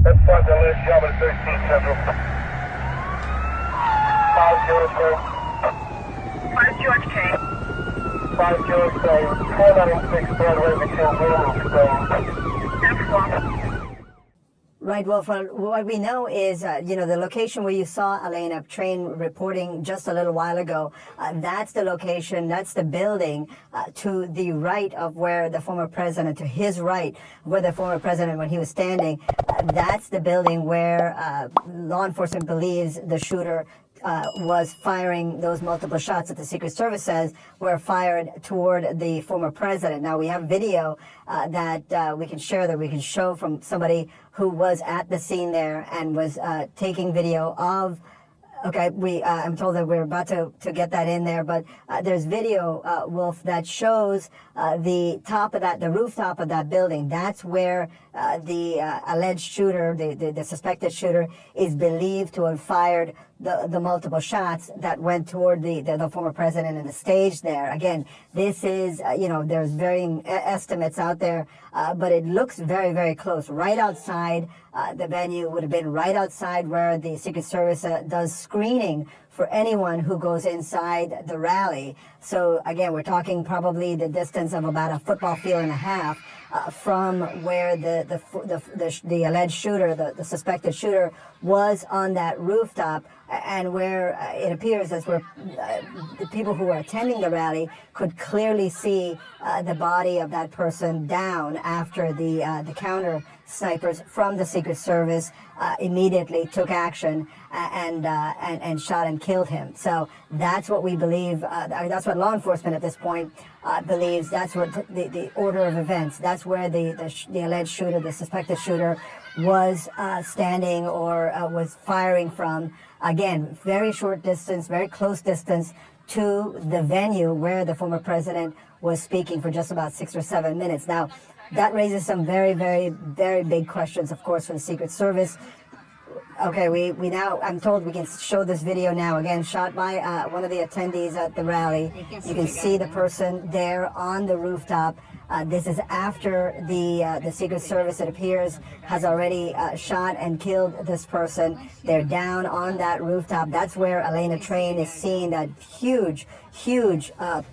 That's fine, the last job at 13 Central. 5 George K. 5 George K. 5 George K. 496 Broadway between William and Stone. Right. Well, what we know is, the location where you saw Elena Train reporting just a little while ago, that's the location, that's the building to the right of where the former president, to his right, where the former president, when he was standing, that's the building where law enforcement believes the shooter was firing those multiple shots that the Secret Service says were fired toward the former president. Now, we have video that we can share, that we can show from somebody who was at the scene there and was taking video of. Okay, I'm told that we're about to get that in there, but there's video, Wolf, that shows the rooftop of that building. That's where the alleged shooter, the suspected shooter, is believed to have fired the multiple shots that went toward the former president in the stage there. Again, this is, there's varying estimates out there, but it looks very, very close. Right outside the venue, would have been right outside where the Secret Service does screening for anyone who goes inside the rally. So again, we're talking probably the distance of about a football field and a half from where the alleged shooter, the suspected shooter, was on that rooftop, and where it appears as where the people who were attending the rally could clearly see the body of that person down after the counter snipers from the Secret Service immediately took action and shot and killed him. So that's what we believe. That's what law enforcement at this point believes. That's what the order of events. That's where the alleged shooter, the suspected shooter, was standing or was firing from. Again, very short distance, very close distance to the venue where the former president was speaking for just about 6 or 7 minutes. Now, that raises some very, very, very big questions, of course, for the Secret Service. Okay, we now, I'm told we can show this video now, again, shot by one of the attendees at the rally. You can see the person there on the rooftop. This is after the Secret Service, it appears, has already shot and killed this person. They're down on that rooftop. That's where Elena Train is seeing that huge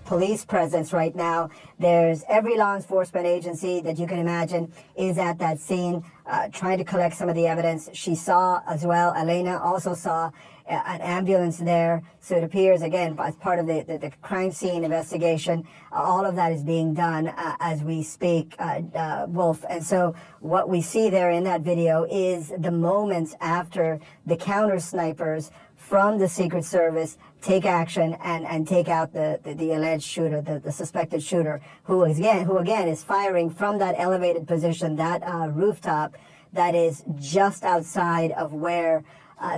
police presence right now. There's every law enforcement agency that you can imagine is at that scene trying to collect some of the evidence. She saw as well, Elena also saw an ambulance there. So it appears, again, as part of the crime scene investigation, all of that is being done as we speak, Wolf. And so what we see there in that video is the moments after the counter snipers from the Secret Service take action and take out the alleged shooter, the suspected shooter, who again is firing from that elevated position, that rooftop that is just outside of where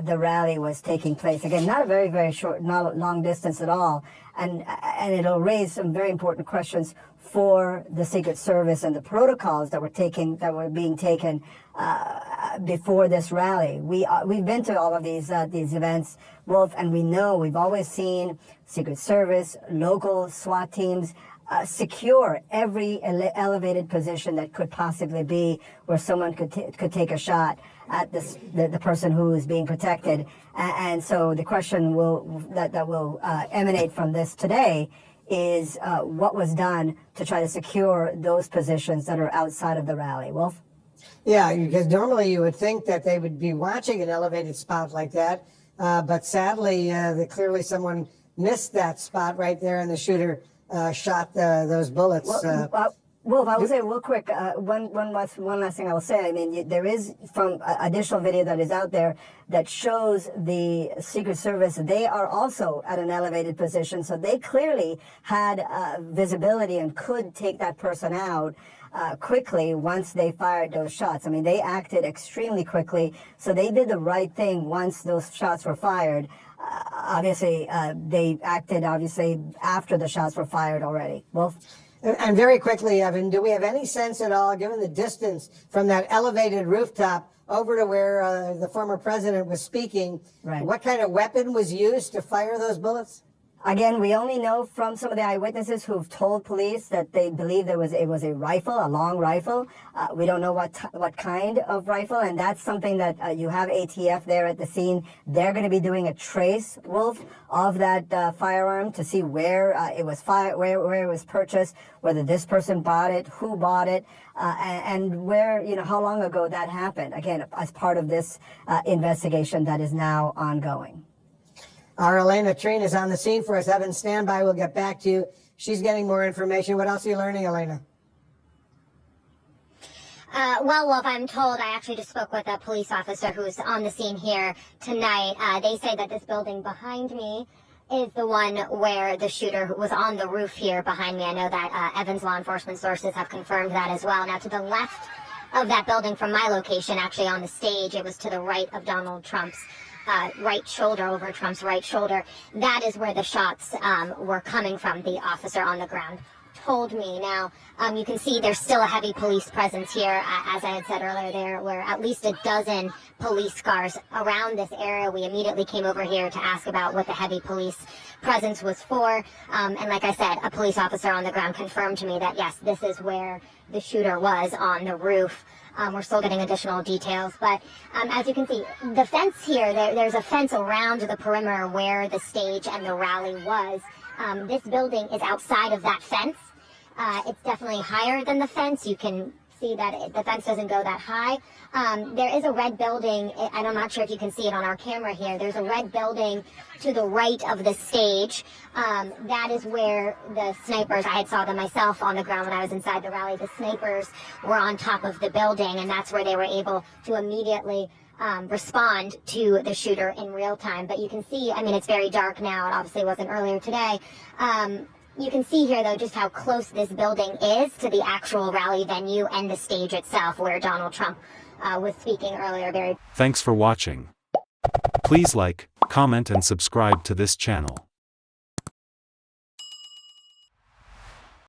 the rally was taking place. Again, not a very, very short, not a long distance at all. And it'll raise some very important questions for the Secret Service and the protocols that were being taken before this rally. We've been to all of these events, Wolf, and we know, we've always seen Secret Service, local SWAT teams secure every elevated position that could possibly be where someone could take a shot at the person who is being protected. And so the question that will emanate from this today is what was done to try to secure those positions that are outside of the rally. Wolf? Yeah, because normally you would think that they would be watching an elevated spot like that, but sadly, clearly someone missed that spot right there, and the shooter shot those bullets. Wolf, I will say real quick, one last thing I will say. I mean, there is from additional video that is out there that shows the Secret Service. They are also at an elevated position, so they clearly had visibility and could take that person out quickly once they fired those shots. I mean, they acted extremely quickly, so they did the right thing once those shots were fired. Obviously, they acted after the shots were fired already. Wolf? And very quickly, Evan, do we have any sense at all, given the distance from that elevated rooftop over to where the former president was speaking, right, what kind of weapon was used to fire those bullets? Again, we only know from some of the eyewitnesses who've told police that they believe it was a rifle, a long rifle. We don't know what kind of rifle, and that's something that you have ATF there at the scene. They're going to be doing a trace, Wolf, of that firearm to see where it was where it was purchased, whether this person bought it, who bought it, and where, how long ago that happened. Again, as part of this investigation that is now ongoing. Our Elena Treen is on the scene for us. Evan, stand by. We'll get back to you. She's getting more information. What else are you learning, Elena? Well, Wolf, I'm told, I actually just spoke with a police officer who's on the scene here tonight. They say that this building behind me is the one where the shooter was on the roof here behind me. I know that Evan's law enforcement sources have confirmed that as well. Now, to the left of that building from my location, actually on the stage, it was to the right of Donald Trump's right shoulder, over Trump's right shoulder. That is where the shots were coming from, the officer on the ground told me. Now, you can see there's still a heavy police presence here. As I had said earlier, there were at least a dozen police cars around this area. We immediately came over here to ask about what the heavy police presence was for. And like I said, a police officer on the ground confirmed to me that, yes, this is where the shooter was, on the roof. We're still getting additional details, but as you can see, the fence here, there's a fence around the perimeter where the stage and the rally was. This building is outside of that fence. It's definitely higher than the fence. You can see that the fence doesn't go that high. There is a red building, and I'm not sure if you can see it on our camera here. There's a red building to the right of the stage. That is where the snipers, I had saw them myself on the ground when I was inside the rally. The snipers were on top of the building, and that's where they were able to immediately respond to the shooter in real time. But you can see, I mean, it's very dark now. It obviously wasn't earlier today. You can see here, though, just how close this building is to the actual rally venue and the stage itself where Donald Trump was speaking earlier. Thanks for watching. Please like, comment and subscribe to this channel.